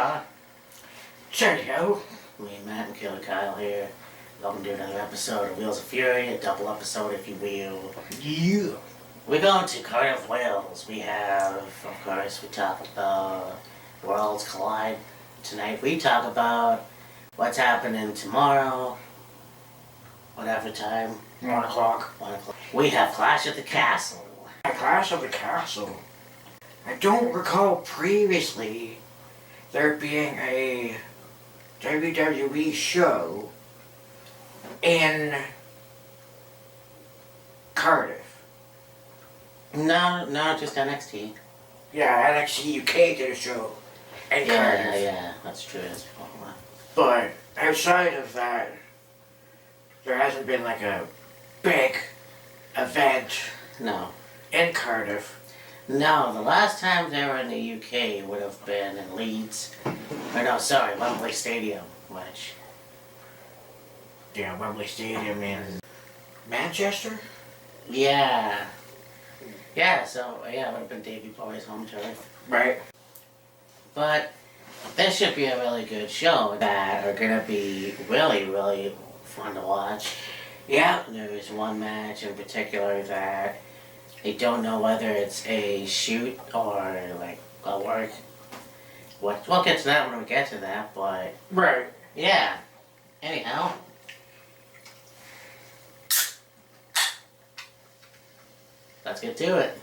Hola. Cheerio. Me, Matt, and Killer Kyle here. Welcome to another episode of Wheels of Fury, a double episode, if you will. Yeah. We're going to Cardiff, Wales. We have, of course, we talk about Worlds Collide. Tonight we talk about what's happening tomorrow, whatever time. 1 o'clock. 1 o'clock. We have Clash at the Castle. Clash of the Castle. I don't recall previously there being a WWE show in Cardiff. No, just NXT. Yeah, NXT UK did a show in Cardiff. Yeah, that's true. But outside of that, there hasn't been like a big event No. in Cardiff. No, the last time they were in the UK would have been in Leeds. Or no, sorry, Wembley Stadium, which... Yeah, Wembley Stadium in Manchester? Yeah. Yeah, so, yeah, it would have been Davey Boy's home turf. Right. But this should be a really good show that are going to be really, really fun to watch. Yeah. There's one match in particular that they don't know whether it's a shoot or like a work. We'll get to that when we get to that, but Right. yeah. Anyhow. Let's get to it.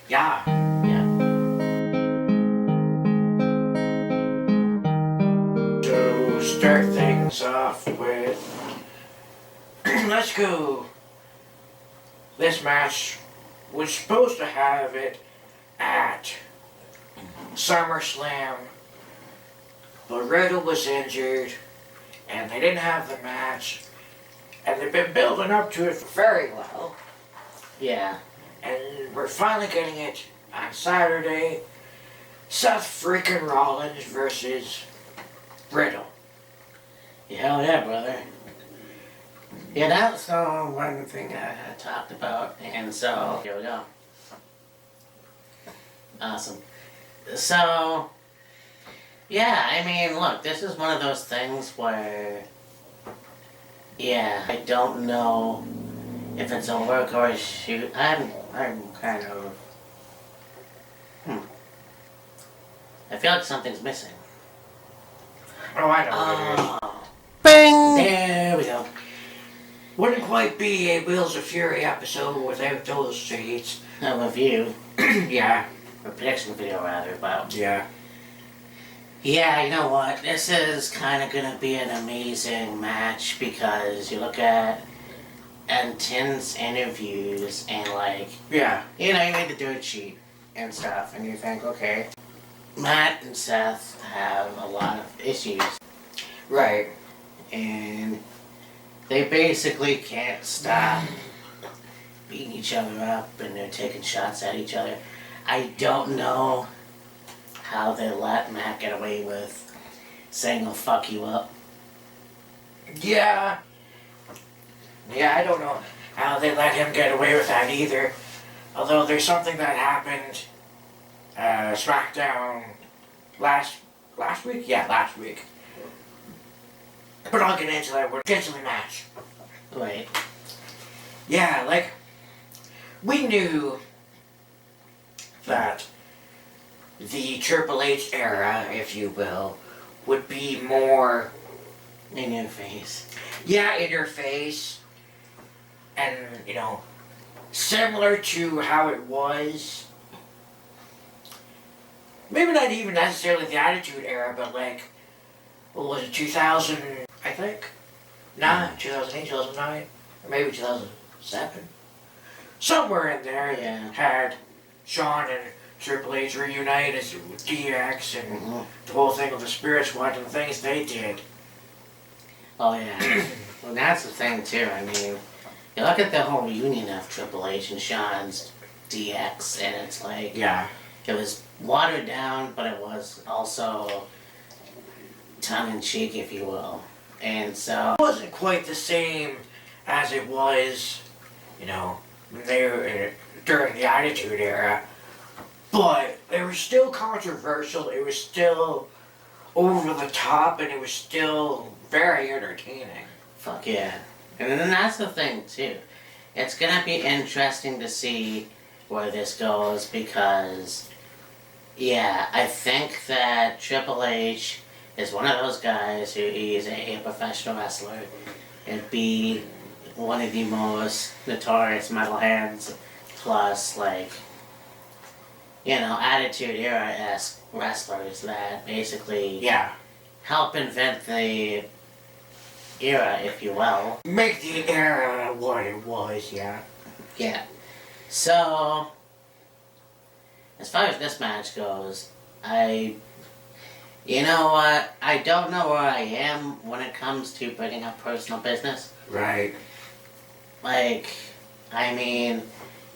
Yeah. Yeah. To start things off with, let's go. This match was supposed to have it at SummerSlam, but Riddle was injured, and they didn't have the match, and they've been building up to it very well, Yeah. and we're finally getting it on Saturday. Seth freaking Rollins versus Riddle. Hell yeah, brother. Yeah, that's the one thing I had talked about, and so here we go. Awesome. So, yeah, I mean, look, this is one of those things where, yeah, I don't know if it's a work or a shoot. I'm kind of, I feel like something's missing. Oh, I know what it is. Bing! There we go. Wouldn't quite be a Wheels of Fury episode without those sheets. A review, Yeah. or prediction video rather, about. Yeah. Yeah, you know what? This is kind of going to be an amazing match because you look at Tim's interviews and, like, Yeah. you know, you made the dirt sheet and stuff, and you think, okay, Matt and Seth have a lot of issues, Right. and they basically can't stop beating each other up, and they're taking shots at each other. I don't know how they let Matt get away with saying he'll fuck you up. Yeah. Yeah, I don't know how they let him get away with that either. Although there's something that happened, SmackDown last week? Yeah, last week. But I'll get into that. We'll get to the match. Right. Yeah, like, we knew that the Triple H era, if you will, would be more, In your face. yeah, in your face, and, you know, similar to how it was, maybe not even necessarily the Attitude Era, but like, what was it, 2000, I think? Nah, 2008, 2009, or maybe 2007. Somewhere in there, Yeah. had Shawn and Triple H reunite as DX and Mhm. the whole thing with the Spirit Squad and the things they did. Oh, yeah. Well, that's the thing, too. I mean, you look at the whole reunion of Triple H and Shawn's DX, and it's like, Yeah. it was watered down, but it was also tongue-in-cheek, if you will. And so, It wasn't quite the same as it was, you know, when they were during the Attitude Era, but it was still controversial. It was still over the top, and it was still very entertaining. Fuck yeah. And then that's the thing, too. It's gonna be interesting to see where this goes because, yeah, I think that Triple H is one of those guys who is A, a professional wrestler, and B, one of the most notorious metalheads, plus, like, you know, Attitude Era-esque wrestlers that basically Yeah. help invent the era, if you will. Make the era what it was, yeah. Yeah. So, as far as this match goes, you know what? I don't know where I am when it comes to bringing up personal business. Right. Like, I mean,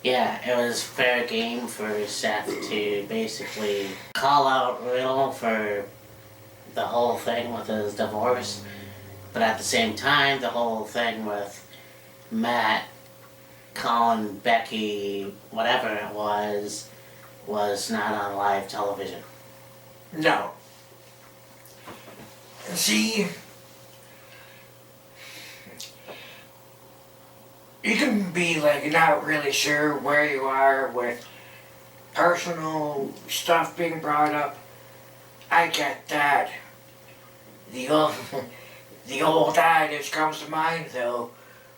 yeah, it was fair game for Seth to basically call out Riddle for the whole thing with his divorce. But at the same time, the whole thing with Matt calling Becky whatever it was not on live television. No. See, you can be like not really sure where you are with personal stuff being brought up. I get that. The old adage comes to mind though.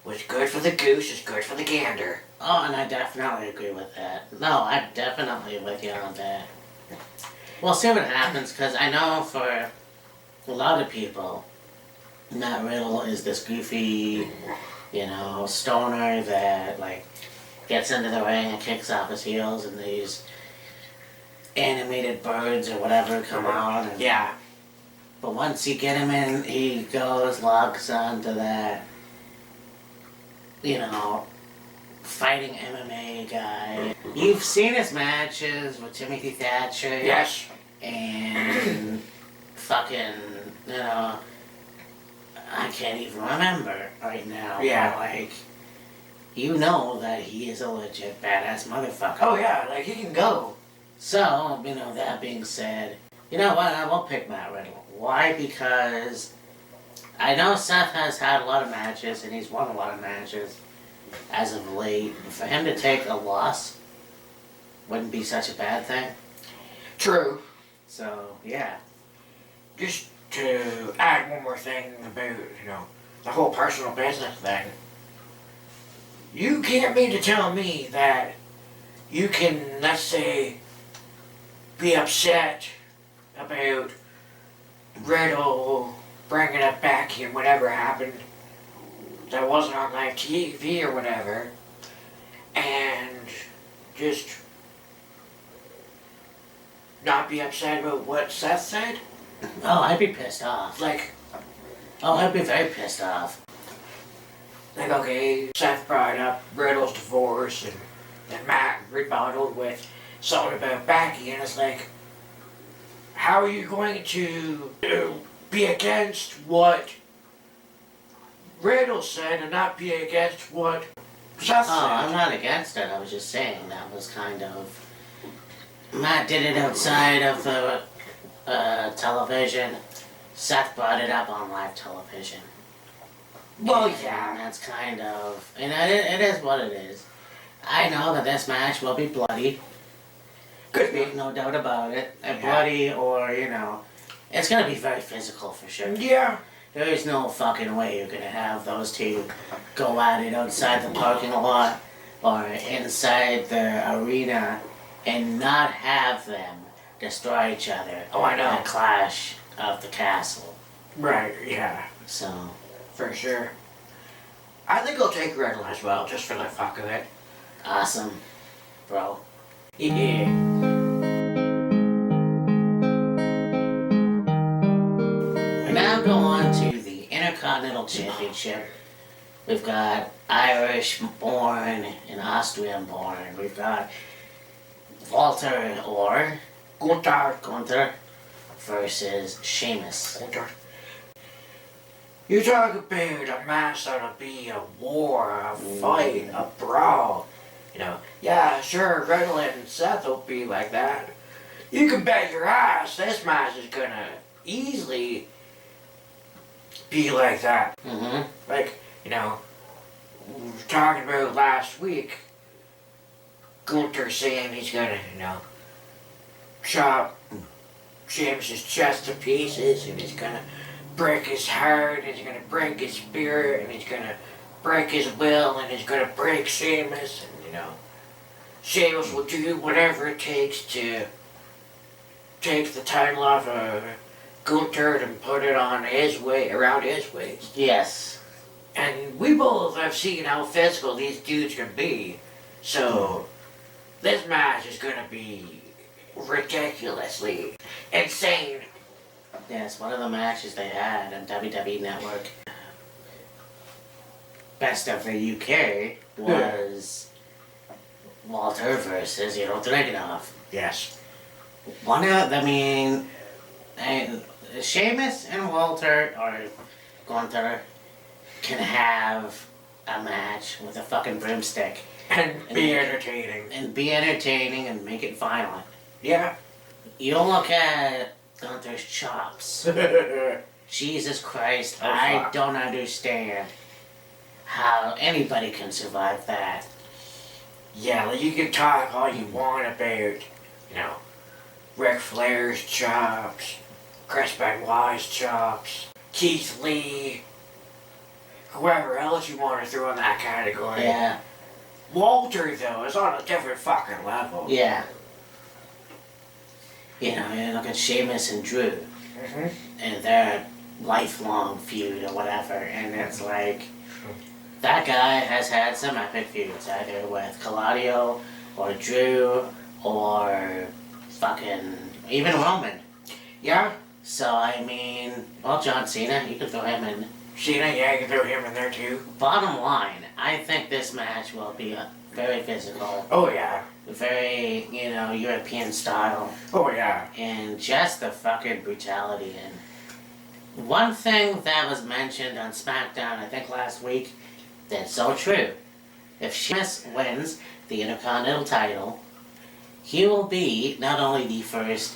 What's good for the goose is good for the gander. Oh, and I definitely agree with that. No, I'm definitely with you on that. We'll see what happens, because I know for a lot of people, Matt Riddle is this goofy, you know, stoner that, like, gets into the ring and kicks off his heels, and these animated birds or whatever come out. And, Yeah. but once you get him in, he locks onto that, you know, fighting MMA guy. You've seen his matches with Timothy Thatcher. Yes. And fucking, you know, I can't even remember right now. Yeah. But, like, you know that he is a legit badass motherfucker. Oh yeah, like he can go. So, you know, that being said, you know what, I won't pick Matt Riddle. Why? Because I know Seth has had a lot of matches, and he's won a lot of matches as of late. For him to take a loss wouldn't be such a bad thing. True. So, yeah. Just to add one more thing about, you know, the whole personal business thing. You can't mean to tell me that you can, let's say, be upset about Riddle bringing up Becky and whatever happened that wasn't on live TV or whatever, and just not be upset about what Seth said. Oh, I'd be pissed off. Like, Oh, I'd be very pissed off. like, okay, Seth brought up Riddle's divorce, and then Matt rebutted with something about Becky, and it's like, how are you going to be against what Riddle said and not be against what Seth said? Oh, I'm not against it. I was just saying that was kind of... Matt did it outside of the television. Seth brought it up on live television. Well, And yeah. that's kind of... You know, it is what it is. I know that this match will be bloody. Could be. No doubt about it. Yeah. Bloody or, you know... It's gonna be very physical for sure. Yeah. There is no fucking way you're gonna have those two go at it outside the parking lot or inside the arena and not have them destroy each other. Oh, I know. In a clash of the castle. Right, yeah. So, For sure. I think I'll take Riddle as well, just for the fuck of it. awesome, bro. Yeah. We now go on to the Intercontinental Championship. We've got Irish-born and Austrian-born. We've got Walter or Gunther versus Sheamus. Gunther. You talk about a match that'll be a war, a fight, a brawl. You know, yeah, sure, Riddle and Seth will be like that. You can bet your ass this match is gonna easily be like that. Mm-hmm. Like, we were talking about last week, Gunther saying he's gonna, chop Sheamus's chest to pieces, and he's gonna break his heart, and he's gonna break his spirit, and he's gonna break his will, and he's gonna break Sheamus, and Sheamus will do whatever it takes to take the title off of Gunther and put it on his way, around his waist. Yes. And we both have seen how physical these dudes can be, so this match is gonna be ridiculously insane. Yes, one of the matches they had on WWE Network, Best of the UK, was Walter versus Dragunov. Yes. Sheamus and Walter, or Gunther, can have a match with a fucking broomstick. And be entertaining. And be entertaining and make it violent. Yeah. You look at Gunther's chops. Jesus Christ, I don't understand how anybody can survive that. Yeah, like you can talk all you want about, Ric Flair's chops, Chris Benoit's chops, Keith Lee, whoever else you want to throw in that category. Yeah. Walter, though, is on a different fucking level. Yeah. You look at Sheamus and Drew, Mm-hmm. and their lifelong feud or whatever, and it's like, that guy has had some epic feuds, either with Claudio, or Drew, or fucking, even Roman. Yeah. So, John Cena, you can throw him in. Cena, yeah, you can throw him in there too. Bottom line, I think this match will be very physical. Oh, yeah. Very, European style. Oh, yeah. And just the fucking brutality. And one thing that was mentioned on SmackDown, I think last week, that's so true. If Sheamus wins the Intercontinental title, he will be not only the first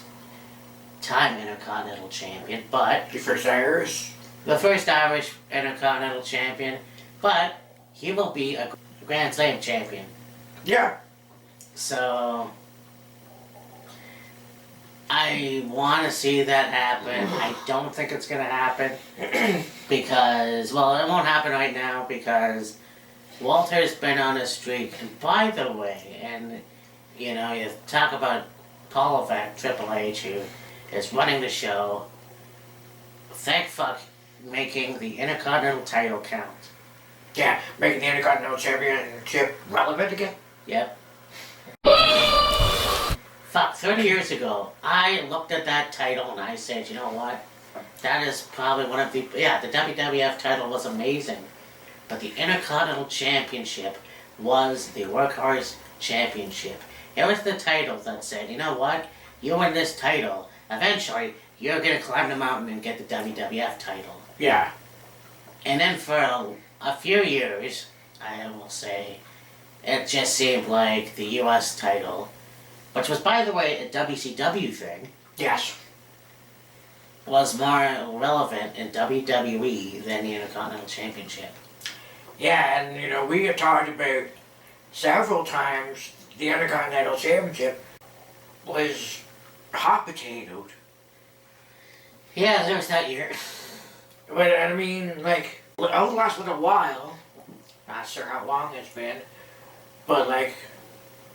time Intercontinental champion, but The first Irish. the first Irish Intercontinental champion, but he will be a Grand Slam champion. Yeah. So, I want to see that happen. I don't think it's going to happen because, well, it won't happen right now because Walter's been on a streak. And by the way, and you talk about Paul Levesque, Triple H, who is running the show. Thank fuck making the Intercontinental title count. Yeah, making the Intercontinental Championship relevant again. Yep. Fuck, 30 years ago, I looked at that title and I said, you know what? That is probably one of the WWF title was amazing. But the Intercontinental Championship was the Workhorse Championship. It was the title that said, you know what? You win this title, eventually, you're gonna climb the mountain and get the WWF title. Yeah. And then for a few years, I will say, it just seemed like the US title, which was, by the way, a WCW thing, Yes. was more relevant in WWE than the Intercontinental Championship. Yeah, and we have talked about several times the Intercontinental Championship was hot potatoed. Yeah, there was that year. But it outlasted a while. Not sure how long it's been. But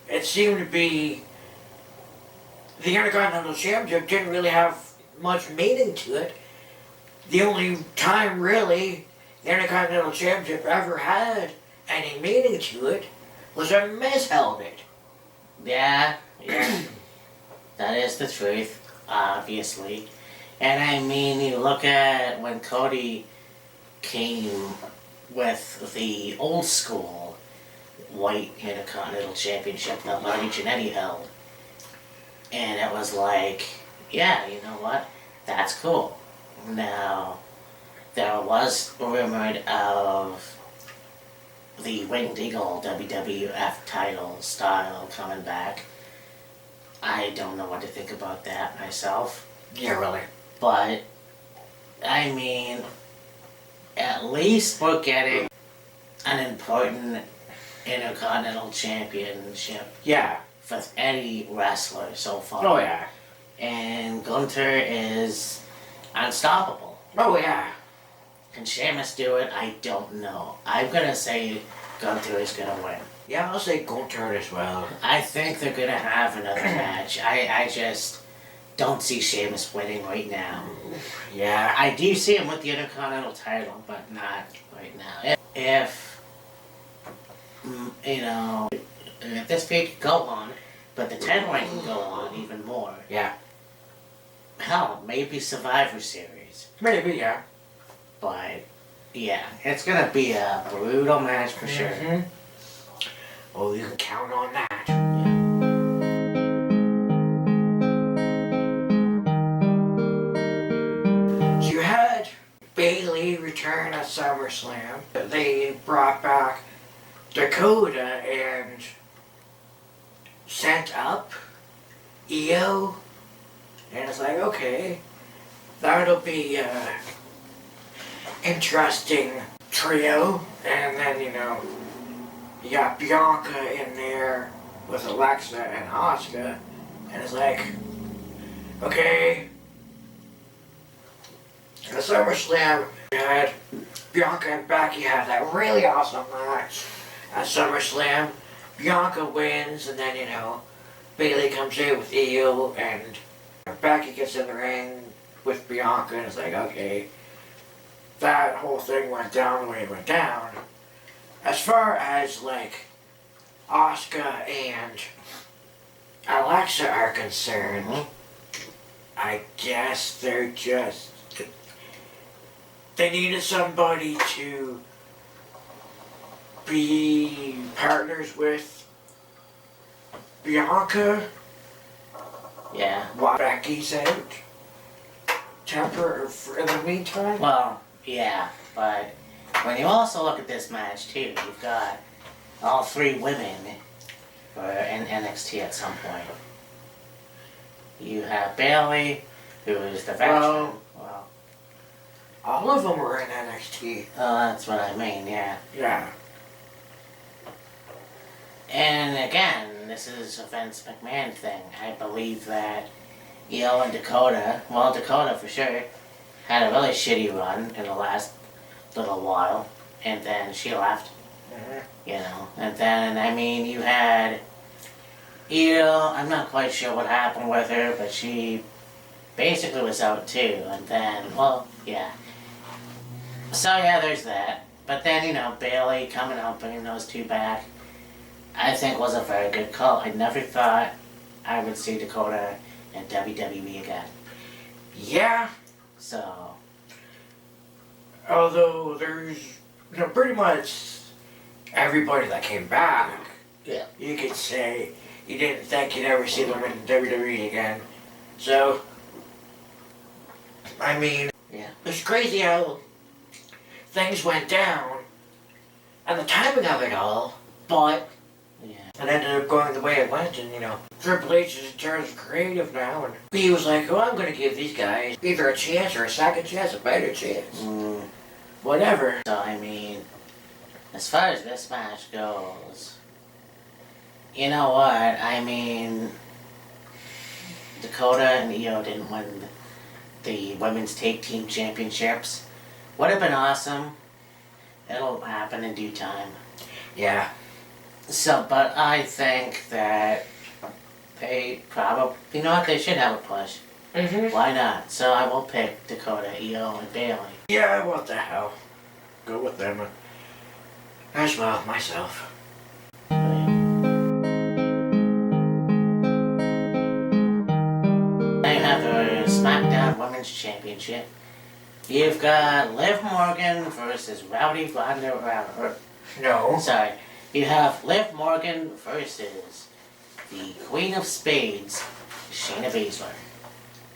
it seemed to be the Intercontinental Championship didn't really have much meaning to it. The only time really the Intercontinental Championship ever had any meaning to it was when Miz held it. Yeah. That is the truth, obviously. And you look at when Cody came with the old school white Intercontinental Championship that Marty Jannetty held. And it was like, yeah, you know what? That's cool. Now, there was rumored of the Winged Eagle WWF title style coming back. I don't know what to think about that myself. Yeah, really. But, I mean, at least we're getting an important Intercontinental Championship Yeah. for any wrestler so far. Oh yeah. And Gunther is unstoppable. Oh yeah. Can Sheamus do it? I don't know. I'm gonna say Gunther is gonna win. Yeah, I'll say Gunther as well. I think they're gonna have another match. I just don't see Sheamus winning right now. Yeah. I do see him with the Intercontinental title, but not right now. If if this feud can go on, but the 10-way can go on even more. Yeah. Hell, maybe Survivor Series. Maybe, yeah. But, yeah, it's gonna be a brutal match for sure. Mm-hmm. Oh, you can count on that. So you had Bayley return at SummerSlam. They brought back Dakota and sent up Io. And it's like, okay, that'll be a interesting trio. And then, you got Bianca in there with Alexa and Asuka. And it's like, okay. In the SummerSlam, you had Bianca and Becky have that really awesome match at SummerSlam. Bianca wins, and then, Bayley comes in with Io, and Becky gets in the ring with Bianca, and it's like, okay, that whole thing went down the way it went down. As far as, Asuka and Alexa are concerned, I guess they're just... They needed somebody to be partners with Bianca. Yeah. While Becky's out. In the meantime. Well, yeah, but when you also look at this match too, you've got all three women in NXT at some point. You have Bayley, who is the veteran. Well, all of them were in NXT. Oh, that's what I mean, yeah. Yeah. And again, this is a Vince McMahon thing. I believe that Io and Dakota for sure, had a really shitty run in the last little while, and then she left. And then, I mean, you had Io, I'm not quite sure what happened with her, but she basically was out too, and then, well, yeah. So yeah, there's that. But then, Bayley coming up, bringing those two back, I think was a very good call. I never thought I would see Dakota in WWE again. Yeah. So. Although there's, pretty much everybody that came back. Yeah. You could say you didn't think you'd ever see them in WWE again. So, I mean, yeah. It's crazy how things went down and the timing of it all, but Yeah. it ended up going the way it went, and Triple H is in charge of creative now, and he was like, oh, I'm gonna give these guys either a chance or a second chance, a better chance. Whatever. So, I mean, as far as this match goes, you know what? I mean, Dakota and Io didn't win the Women's Tag Team Championships. Would have been awesome. It'll happen in due time. Yeah. So, but I think that they probably, they should have a push. Why not? So I will pick Dakota, Io, and Bayley. Yeah, what the hell. Go with them. As well, myself. They have the SmackDown Women's Championship. You've got Liv Morgan versus Rowdy Ronda Rousey. No. Sorry. You have Liv Morgan versus the Queen of Spades, Shayna Baszler.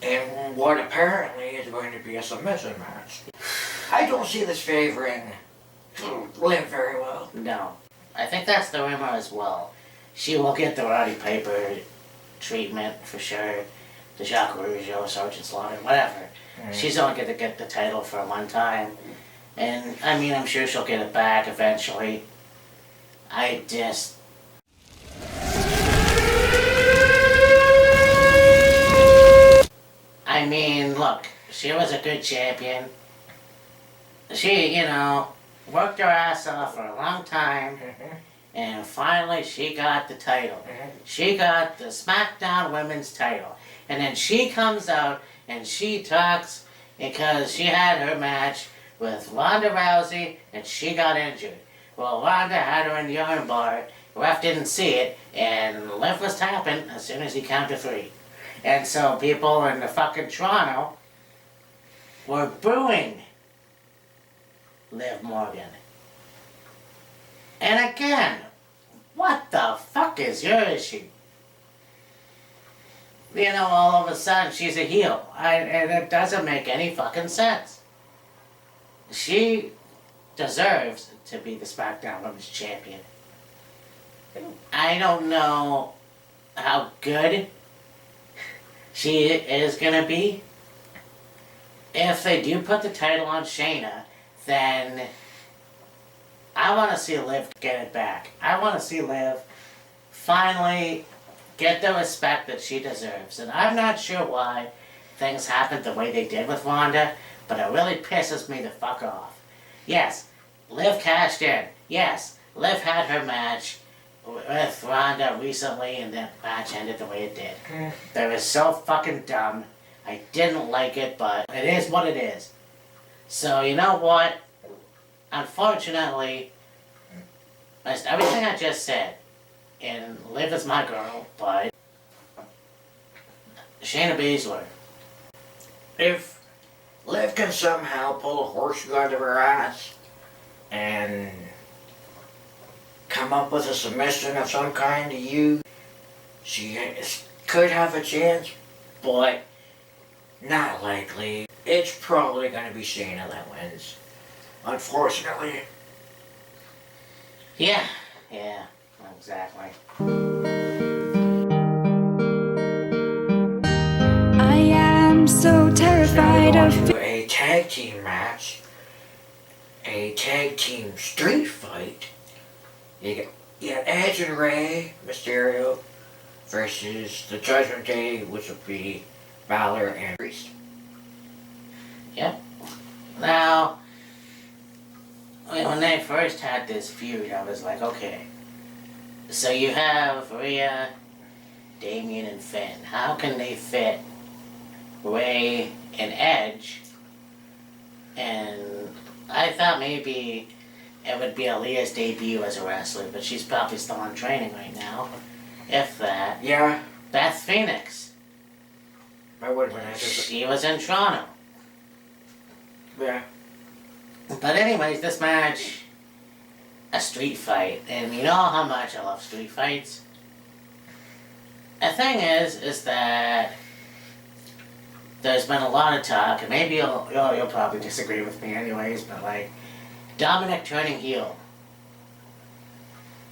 In what apparently is going to be a submission match. I don't see this favoring Liv very well. No. I think that's the rumor as well. She will get the Roddy Piper treatment for sure. The Jacques Rougeau, Sergeant Slaughter, whatever. She's only going to get the title for one time. And, I mean, I'm sure she'll get it back eventually. I just... I mean, look, she was a good champion. She, you know, worked her ass off for a long time. And finally she got the title. She got the SmackDown Women's title. And then she comes out and she talks because she had her match with Ronda Rousey and she got injured. Well, Ronda had her in the armbar. The ref didn't see it, and Liv was tapping as soon as he counted 3. And so people in the fucking Toronto were booing Liv Morgan. And again, what the fuck is your issue? You know, all of a sudden she's a heel. And it doesn't make any fucking sense. She deserves to be the SmackDown Women's Champion. I don't know how good she is gonna be. If they do put the title on Shayna, then I want to see Liv get it back. I want to see Liv finally get the respect that she deserves. And I'm not sure why things happened the way they did with Ronda, but it really pisses me the fuck off. Yes, Liv cashed in. Yes, Liv had her match with Ronda recently, and that match ended the way it did. That was so fucking dumb. I didn't like it, but it is what it is. So, you know what? Unfortunately, everything I just said, and Liv is my girl, but Shayna Baszler. If Liv can somehow pull a horseshoe out of her ass and come up with a submission of some kind to you, she could have a chance, but not likely. It's probably going to be Shayna that wins, unfortunately. Yeah, exactly. I am so terrified Now of we're going to a tag team match, a tag team street fight. You got Edge and Rey Mysterio versus the Judgment Day, which would be Balor and Priest. Yep. Now, when they first had this feud, I was like, okay, so you have Rhea, Damian, and Finn. How can they fit Rey and Edge? And I thought maybe it would be Aaliyah's debut as a wrestler, but she's probably still in training right now. If that. Yeah, Beth Phoenix. I would have been She was in Toronto. Yeah. But anyways, this match, a street fight, and you know how much I love street fights. The thing is that there's been a lot of talk, and maybe you'll probably disagree with me anyways, but like, Dominic turning heel.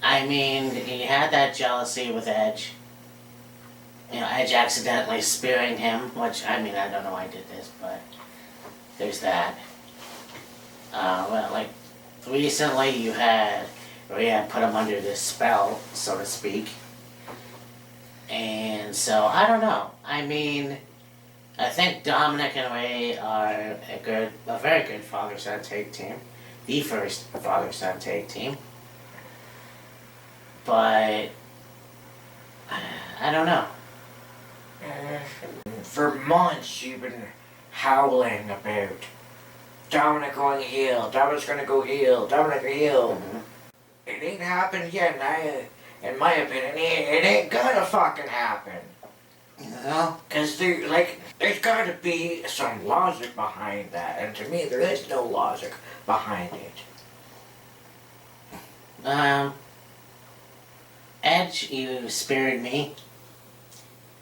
I mean, he had that jealousy with Edge. You know, Edge accidentally spearing him, which, I mean, I don't know why I did this, but there's that. Well, like, recently you had Rhea put him under this spell, so to speak. And so, I don't know. I mean, I think Dominic and Rey are a very good father-son tag team. The first father-son tag team. But, I don't know. For months you've been howling about Dominic going heel, Dominic's gonna go heel, Dominic heel. Mhm. It ain't happened yet, and in my opinion, it ain't gonna fucking happen. You know? Cause there's gotta be some logic behind that, and to me there is no logic behind it. Edge, you spared me.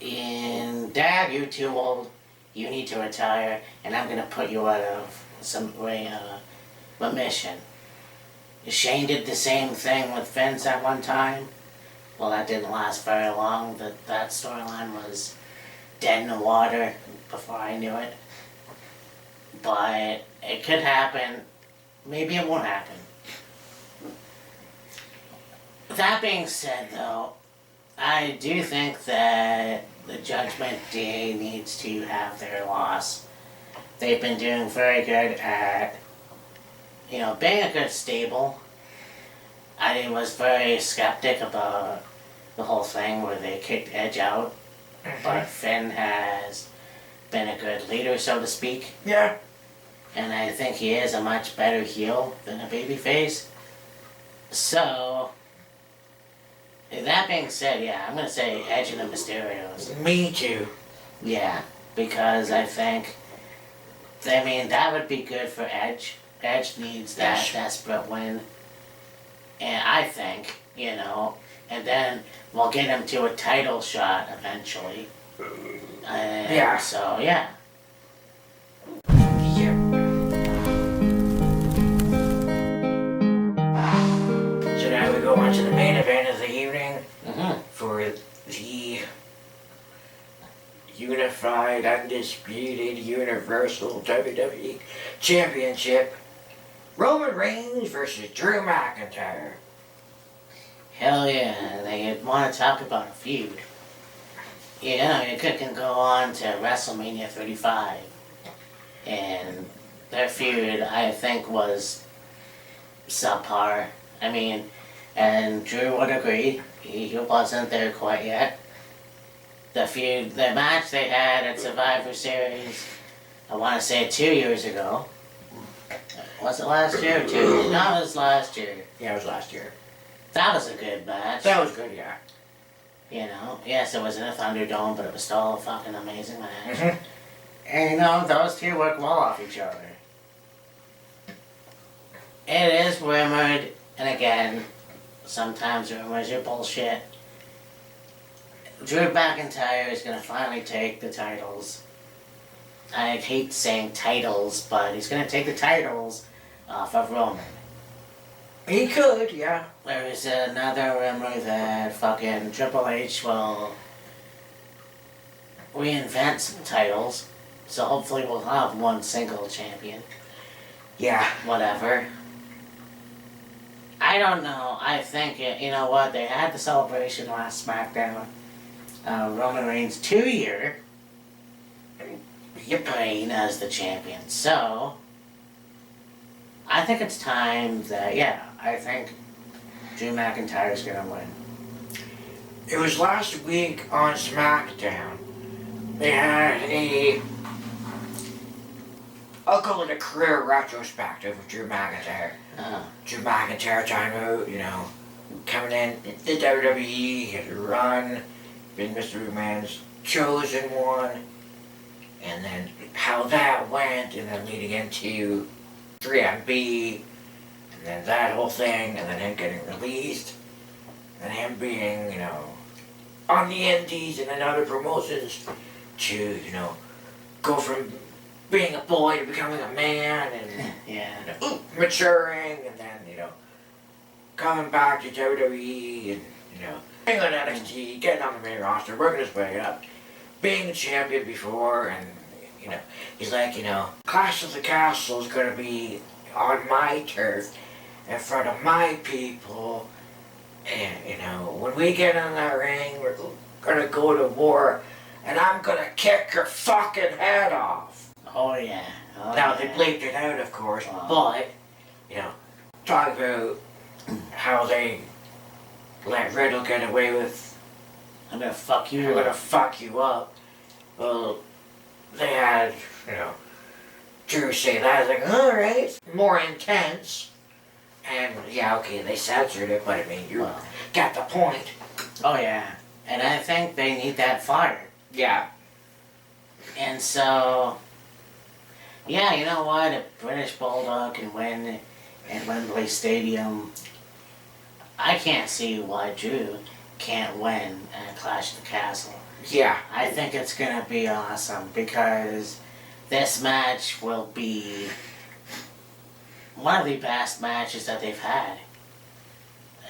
And Dad, you're too old. You need to retire, and I'm gonna put you out of some way remission. Shane did the same thing with Vince at one time. Well, that didn't last very long. That storyline was dead in the water before I knew it. but it could happen. Maybe it won't happen. That being said, though, I do think that the Judgment Day needs to have their loss. They've been doing very good at, being a good stable. I was very skeptic about the whole thing where they kicked Edge out, but Finn has been a good leader, so to speak. Yeah. And I think he is a much better heel than a babyface. So, that being said, yeah, I'm gonna say Edge and the Mysterios. Me too. Yeah, because I think, that would be good for Edge. Edge needs that Yes. desperate win. And I think, and then we'll get him to a title shot eventually. Yeah. So, yeah. Yep. So now we go on to the main event of the evening for the Unified, Undisputed, Universal WWE Championship. Roman Reigns versus Drew McIntyre. Hell yeah, they want to talk about a feud. It can go on to WrestleMania 35. And their feud, I think, was subpar. And Drew would agree, he wasn't there quite yet. The match they had at Survivor Series, I want to say 2 years ago. Was it last year or 2? No, it was last year. Yeah, it was last year. That was a good match. That was good, yeah. Yes, it was in a Thunderdome, but it was still a fucking amazing match. And those two work well off each other. It is rumored, and again, sometimes rumors are bullshit. Drew McIntyre is gonna finally take the titles. I hate saying titles, but he's gonna take the titles off of Roman. He could, yeah. There is another rumor that fucking Triple H will reinvent some titles. So hopefully we'll have one single champion. Yeah. Whatever. I don't know. I think, you know what, they had the celebration last SmackDown. Roman Reigns' 2-year reign as the champion. So, I think it's time that, I think Drew McIntyre's gonna win. It was last week on SmackDown. They had I'll call it a career retrospective of Drew McIntyre. Drew McIntyre time out, coming in the WWE, his run, been Mr. McMahon's chosen one, and then how that went, and then leading into 3MB, and then that whole thing, and then him getting released, and him being, on the indies and in other promotions to, go from being a boy to becoming a man, and maturing, and then, coming back to WWE, and, being on NXT, getting on the main roster, working his way up, being a champion before, and, he's like, Clash of the Castle is going to be on my turf, in front of my people, and, when we get in that ring, we're going to go to war, and I'm going to kick your fucking head off. Oh yeah. Now, they bleeped it out, of course, but, talk about how they let Riddle get away with, I'm gonna fuck you I'm up. gonna fuck you up. Well, they had, Drew say that, like, alright, more intense. And, they censored it, but you got the point. Oh yeah. And I think they need that fire. Yeah. And so, you know what? A British Bulldog can win at Wembley Stadium. I can't see why Drew can't win at Clash of the Castle. Yeah. I think it's gonna be awesome because this match will be one of the best matches that they've had.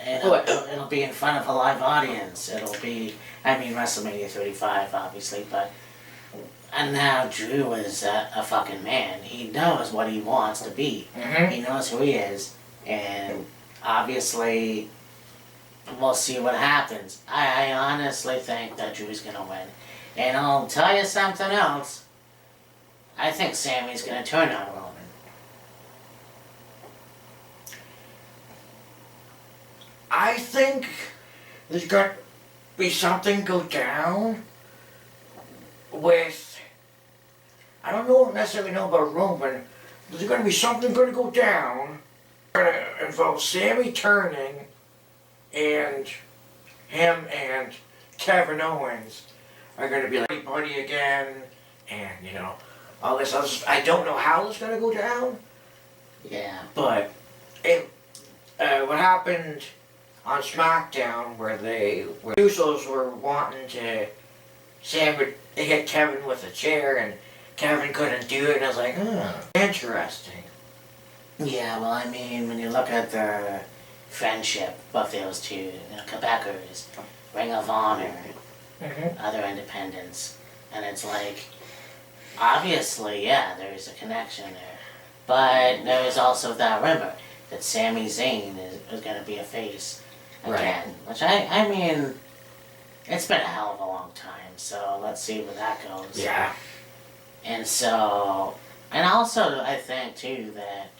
It'll be in front of a live audience. It'll be, WrestleMania 35, obviously, but And now Drew is a fucking man. He knows what he wants to be. Mm-hmm. He knows who he is, and obviously, we'll see what happens. I honestly think that Drew's gonna win. And I'll tell you something else. I think Sammy's gonna turn on Roman. I think there's got to be something go down with. I don't necessarily know about Roman. But there's going to be something going to go down. Going to involve Sammy turning, and him and Kevin Owens are going to be like buddy again, and all this other stuff. I don't know how it's going to go down, Yeah. but what happened on SmackDown where the Usos were wanting to Sam hit Kevin with a chair and Kevin couldn't do it, and I was like, interesting. Yeah, well, I mean, when you look at the friendship of those two, Quebecers, Ring of Honor, other independents, and it's like, obviously, yeah, there's a connection there. But there's also that rumor that Sami Zayn is going to be a face again. Right. Which, I mean, it's been a hell of a long time, so let's see where that goes. Yeah. And so, and also I think too that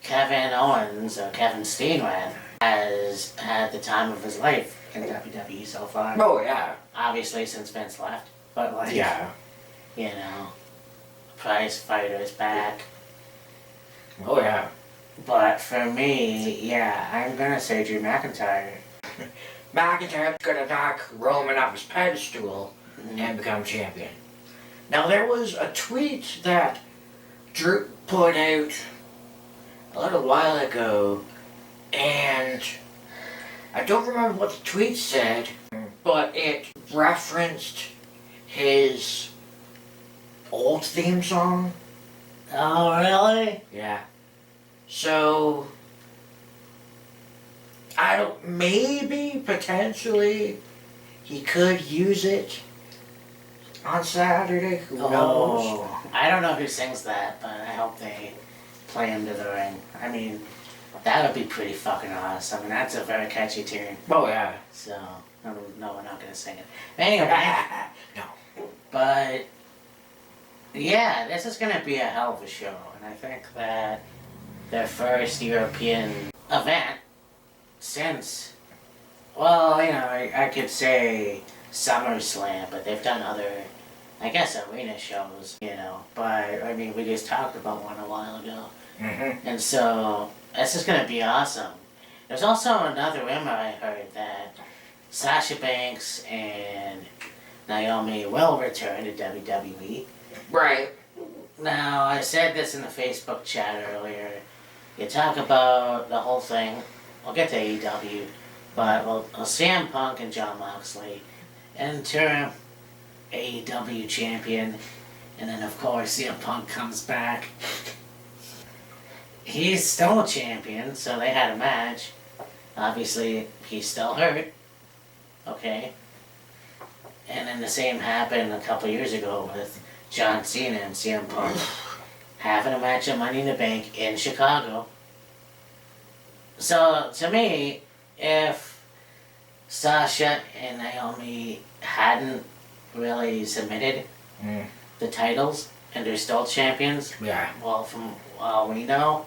Kevin Owens, or Kevin Steen rather, has had the time of his life in WWE so far. Oh yeah. Obviously since Vince left, but like, yeah. Prize Fighter is back. Oh yeah. But for me, yeah, I'm gonna say Drew McIntyre. McIntyre's gonna knock Roman off his pedestal and become champion. Now there was a tweet that Drew put out a little while ago, and I don't remember what the tweet said, but it referenced his old theme song. Oh, really? Yeah. So, maybe, potentially, he could use it on Saturday. Who knows? I don't know who sings that, but I hope they play him to the ring. I mean, that would be pretty fucking awesome. I mean, that's a very catchy tune. Oh, yeah. So, no, we're not going to sing it. Anyway. No. But, yeah, this is going to be a hell of a show. And I think that their first European event since, well, I could say SummerSlam, but they've done other, I guess, arena shows, but, I mean, we just talked about one a while ago. Mm-hmm. And so, this is going to be awesome. There's also another rumor I heard that Sasha Banks and Naomi will return to WWE. Right. Now, I said this in the Facebook chat earlier. You talk about the whole thing. We'll get to AEW, but well, CM Punk and Jon Moxley enter AEW champion, and then of course CM Punk comes back. He's still a champion, so they had a match. Obviously, he's still hurt. Okay. And then the same happened a couple years ago with John Cena and CM Punk having a match at Money in the Bank in Chicago. So, to me, if Sasha and Naomi hadn't really submitted the titles and they're still champions, well, from all we know,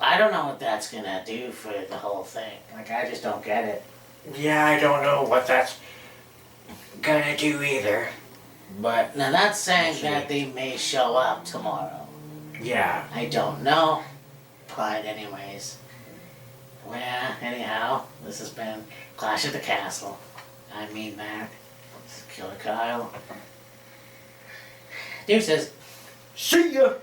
I don't know what that's gonna do for the whole thing. Like, I just don't get it. Yeah, I don't know what that's gonna do either. But now that's saying that they may show up tomorrow. Yeah. I don't know. But anyways. Well, anyhow, this has been Clash at the Castle. I'm Mean Mac. This is Killer Kyle. Deuces. See ya!